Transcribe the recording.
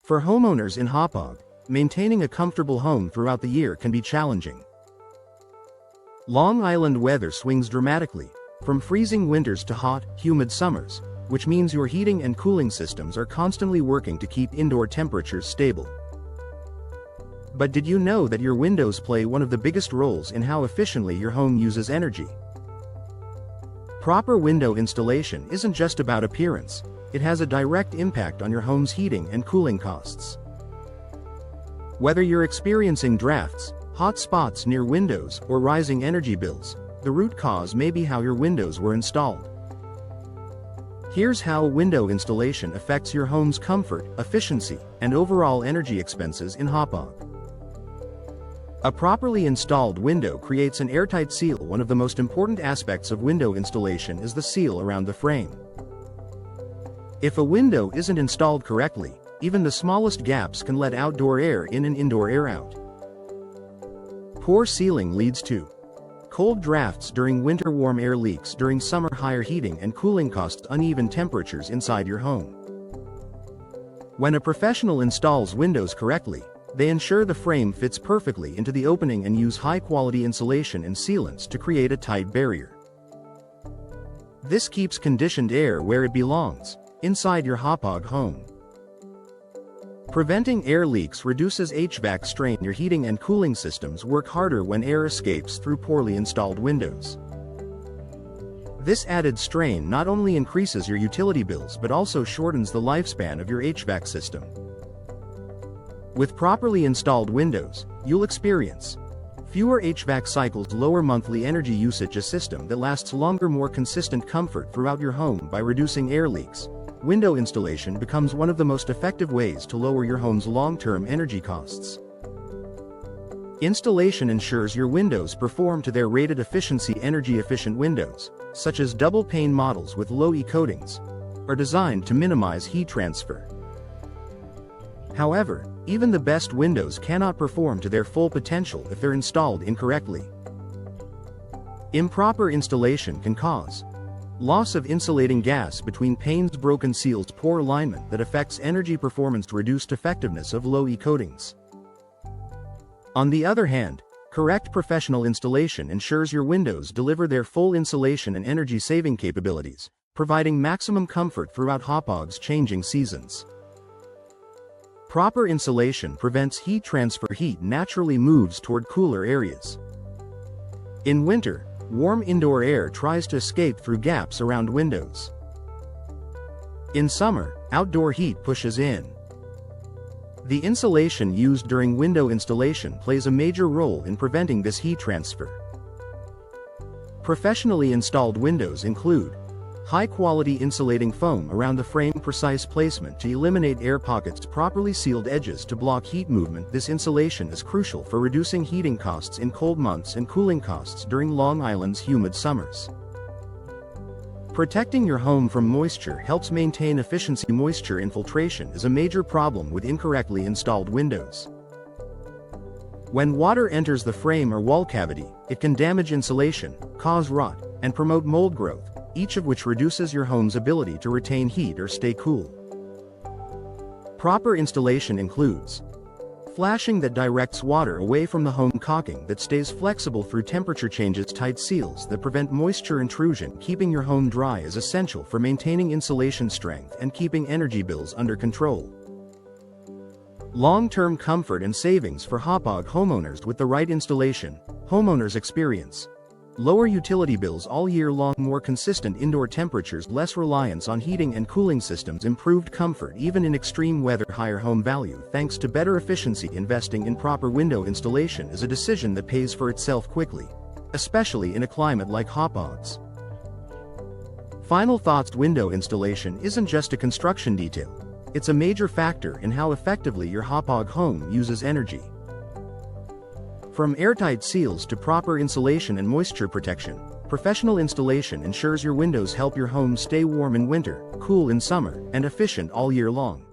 For homeowners in Hauppauge, maintaining a comfortable home throughout the year can be challenging. Long Island weather swings dramatically, from freezing winters to hot, humid summers, which means your heating and cooling systems are constantly working to keep indoor temperatures stable. But did you know that your windows play one of the biggest roles in how efficiently your home uses energy? Proper window installation isn't just about appearance, it has a direct impact on your home's heating and cooling costs. Whether you're experiencing drafts, hot spots near windows, or rising energy bills, the root cause may be how your windows were installed. Here's how window installation affects your home's comfort, efficiency, and overall energy expenses in Hauppauge. A properly installed window creates an airtight seal. One of the most important aspects of window installation is the seal around the frame. If a window isn't installed correctly, even the smallest gaps can let outdoor air in and indoor air out. Poor sealing leads to cold drafts during winter, warm air leaks during summer, higher heating and cooling costs, uneven temperatures inside your home. When a professional installs windows correctly, they ensure the frame fits perfectly into the opening and use high-quality insulation and sealants to create a tight barrier. This keeps conditioned air where it belongs, inside your Hauppauge home. Preventing air leaks reduces HVAC strain. Your heating and cooling systems work harder when air escapes through poorly installed windows. This added strain not only increases your utility bills but also shortens the lifespan of your HVAC system. With properly installed windows, you'll experience fewer HVAC cycles, lower monthly energy usage, a system that lasts longer, more consistent comfort throughout your home. By reducing air leaks, window installation becomes one of the most effective ways to lower your home's long-term energy costs. Installation ensures your windows perform to their rated efficiency. Energy-efficient windows, such as double-pane models with low-E coatings, are designed to minimize heat transfer. However, even the best windows cannot perform to their full potential if they're installed incorrectly. Improper installation can cause loss of insulating gas between panes, broken seals, poor alignment that affects energy performance, reduced effectiveness of low-E coatings. On the other hand, correct professional installation ensures your windows deliver their full insulation and energy-saving capabilities, providing maximum comfort throughout Haupauge's changing seasons. Proper insulation prevents heat transfer. Heat naturally moves toward cooler areas. In winter, warm indoor air tries to escape through gaps around windows. In summer, outdoor heat pushes in. The insulation used during window installation plays a major role in preventing this heat transfer. Professionally installed windows include high-quality insulating foam around the frame, precise placement to eliminate air pockets, properly sealed edges to block heat movement. This insulation is crucial for reducing heating costs in cold months and cooling costs during Long Island's humid summers. Protecting your home from moisture helps maintain efficiency. Moisture infiltration is a major problem with incorrectly installed windows. When water enters the frame or wall cavity, it can damage insulation, cause rot, and promote mold growth, each of which reduces your home's ability to retain heat or stay cool. Proper installation includes flashing that directs water away from the home, caulking that stays flexible through temperature changes, tight seals that prevent moisture intrusion. Keeping your home dry is essential for maintaining insulation strength and keeping energy bills under control. Long-term comfort and savings for Hauppauge homeowners. With the right installation, homeowners experience lower utility bills all year long, more consistent indoor temperatures, less reliance on heating and cooling systems, improved comfort even in extreme weather, higher home value thanks to better efficiency. Investing in proper window installation is a decision that pays for itself quickly, especially in a climate like Haupauge's. Final thoughts: window installation isn't just a construction detail, it's a major factor in how effectively your Hauppauge home uses energy. From airtight seals to proper insulation and moisture protection, professional installation ensures your windows help your home stay warm in winter, cool in summer, and efficient all year long.